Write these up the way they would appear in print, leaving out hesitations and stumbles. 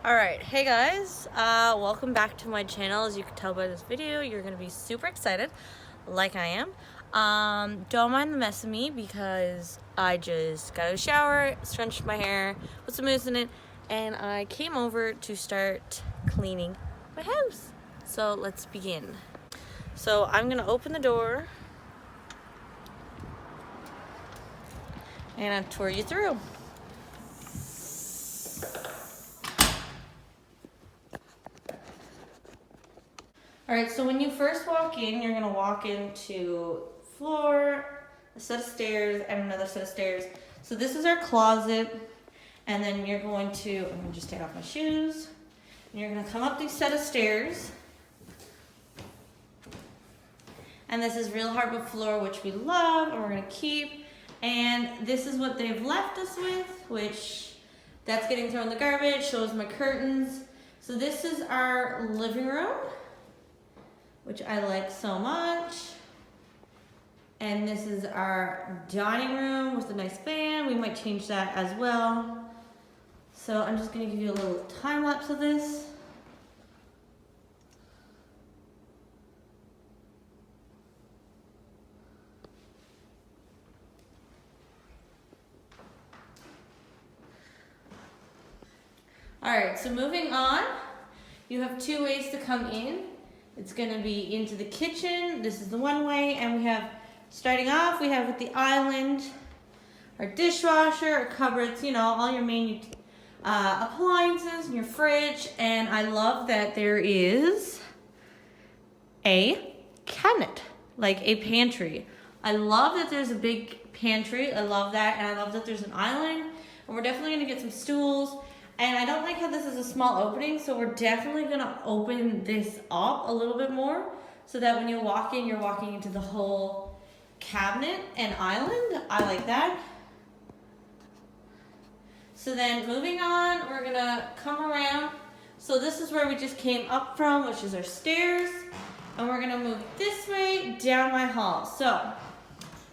Alright, hey guys, welcome back to my channel. As you can tell by this video, you're going to be super excited, like I am. Don't mind the mess of me because I just got out of the shower, scrunched my hair, put some mousse in it, and I came over to start cleaning my house. So let's begin. So I'm going to open the door and I'll tour you through. Alright, so when you first walk in, you're going to walk into floor, a set of stairs, and another set of stairs. So this is our closet, and then you're going to, I'm going to just take off my shoes, and you're going to come up these set of stairs. And this is real hardwood floor, which we love, and we're going to keep. And this is what they've left us with, which that's getting thrown in the garbage, shows my curtains. So this is our living room, which I like so much. And this is our dining room with a nice fan. We might change that as well. So I'm just gonna give you a little time lapse of this. All right, so moving on, you have two ways to come in. It's gonna be into the kitchen. This is the one way, and we have, starting off, we have with the island, our dishwasher, our cupboards, you know, all your main appliances and your fridge. And I love that there is a cabinet, like a pantry. I love that there's a big pantry. I love that, and I love that there's an island. And we're definitely gonna get some stools. And I don't like how this is a small opening, so we're definitely gonna open this up a little bit more so that when you walk in, you're walking into the whole cabinet and island. I like that. So then moving on, we're gonna come around. So this is where we just came up from, which is our stairs. And we're gonna move this way down my hall. So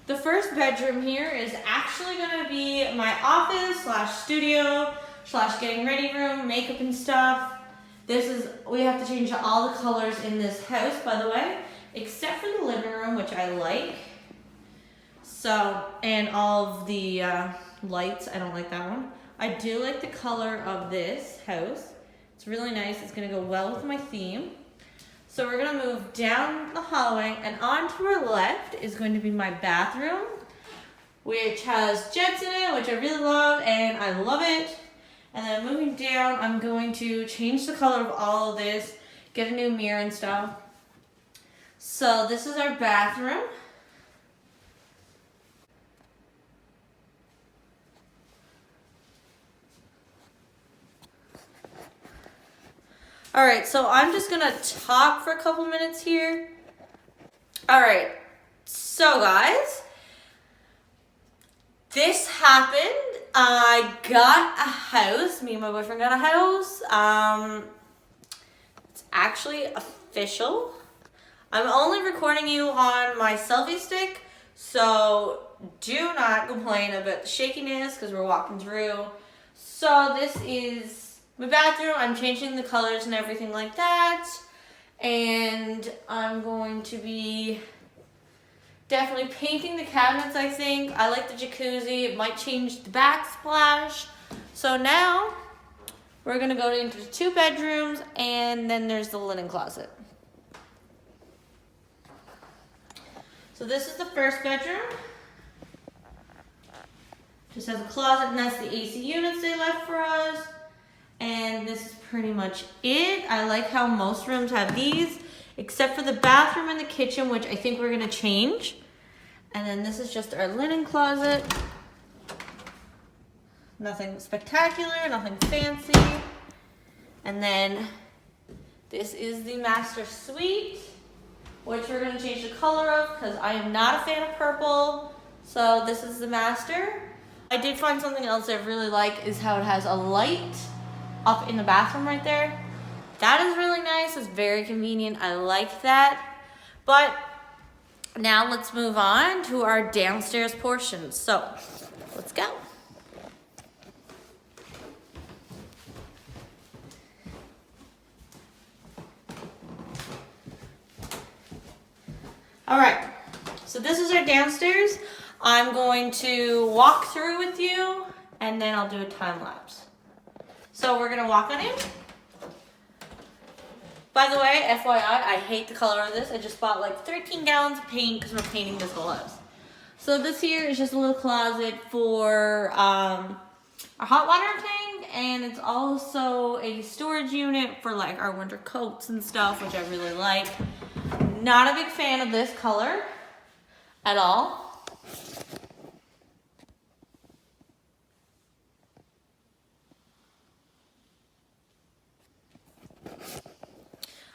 the first bedroom here is actually gonna be my office / studio / getting ready room, makeup and stuff. This is, we have to change all the colors in this house, by the way, except for the living room, which I like. So, and all of the lights, I don't like that one. I do like the color of this house. It's really nice. It's gonna go well with my theme. So we're gonna move down the hallway, and on to our left is going to be my bathroom, which has jets in it, which I really love, and I love it. And then moving down, I'm going to change the color of all of this, get a new mirror and stuff. So this is our bathroom. All right, so I'm just gonna talk for a couple minutes here. All right, so guys, this happened. I got a house. Me and my boyfriend got a house. It's actually official. I'm only recording you on my selfie stick, so do not complain about the shakiness because we're walking through. So this is my bathroom. I'm changing the colors and everything like that. And I'm going to be definitely painting the cabinets, I think. I like the jacuzzi. It might change the backsplash. So now we're gonna go into the two bedrooms, and then there's the linen closet. So this is the first bedroom. Just has a closet, and that's the AC units they left for us. And this is pretty much it. I like how most rooms have these, except for the bathroom and the kitchen, which I think we're gonna change. And then this is just our linen closet. Nothing spectacular, nothing fancy. And then this is the master suite, which we're gonna change the color of because I am not a fan of purple. So this is the master. I did find something else I really like is how it has a light up in the bathroom right there. That is really nice. It's very convenient. I like that. But now let's move on to our downstairs portion. So let's go. All right, so this is our downstairs. I'm going to walk through with you and then I'll do a time lapse. So we're gonna walk on in. By the way, FYI, I hate the color of this. I just bought like 13 gallons of paint because we're painting this whole house. So this here is just a little closet for our hot water tank, and it's also a storage unit for like our winter coats and stuff, which I really like. Not a big fan of this color at all.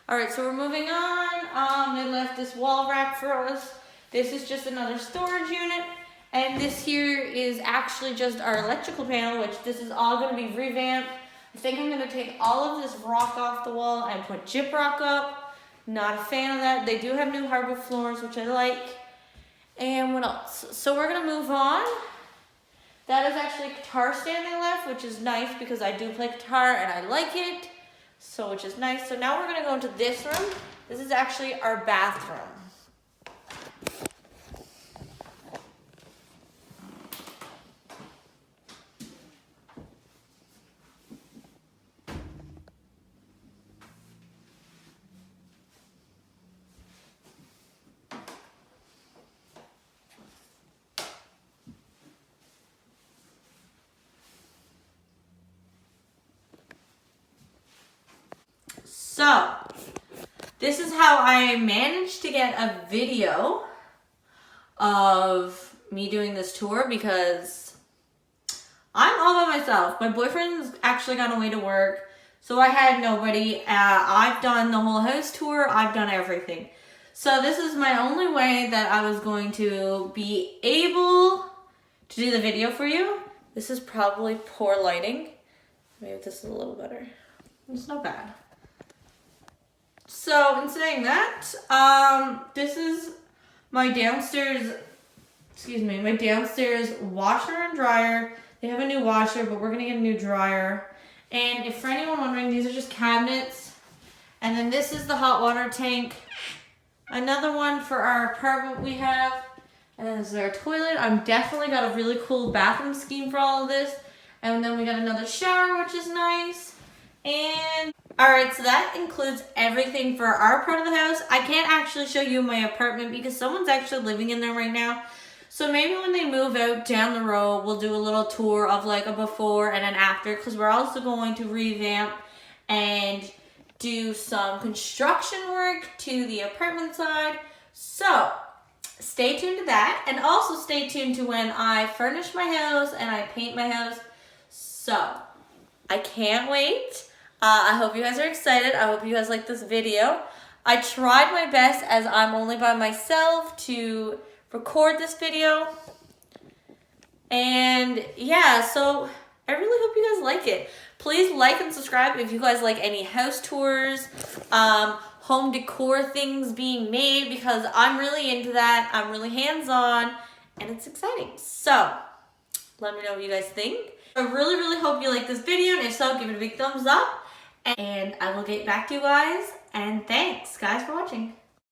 All right, so we're moving on. They left this wall rack for us. This is just another storage unit. And this here is actually just our electrical panel, which this is all gonna be revamped. I think I'm gonna take all of this rock off the wall and put gyprock up. Not a fan of that. They do have new hardwood floors, which I like. And what else? So we're gonna move on. That is actually a guitar stand they left, which is nice because I do play guitar and I like it. So, which is nice. So now we're gonna go into this room. This is actually our bathroom. So, this is how I managed to get a video of me doing this tour because I'm all by myself. My boyfriend's actually gone away to work, so I had nobody. I've done the whole house tour. I've done everything. So this is my only way that I was going to be able to do the video for you. This is probably poor lighting. Maybe this is a little better. It's not bad. So in saying that, this is my downstairs, my downstairs washer and dryer. They have a new washer, but we're gonna get a new dryer. And if for anyone wondering, these are just cabinets. And then this is the hot water tank. Another one for our apartment we have. And then this is our toilet. I'm definitely got a really cool bathroom scheme for all of this. And then we got another shower, which is nice. And alright, so that includes everything for our part of the house. I can't actually show you my apartment because someone's actually living in there right now. So maybe when they move out down the road, we'll do a little tour of like a before and an after, because we're also going to revamp and do some construction work to the apartment side. So stay tuned to that, and also stay tuned to when I furnish my house and I paint my house. So I can't wait. I hope you guys are excited. I hope you guys like this video. I tried my best, as I'm only by myself, to record this video. And yeah, so I really hope you guys like it. Please like and subscribe if you guys like any house tours, home decor things being made, because I'm really into that. I'm really hands-on and it's exciting. So let me know what you guys think. I really, really hope you like this video, and if so, give it a big thumbs up. And I will get back to you guys. And thanks, guys, for watching.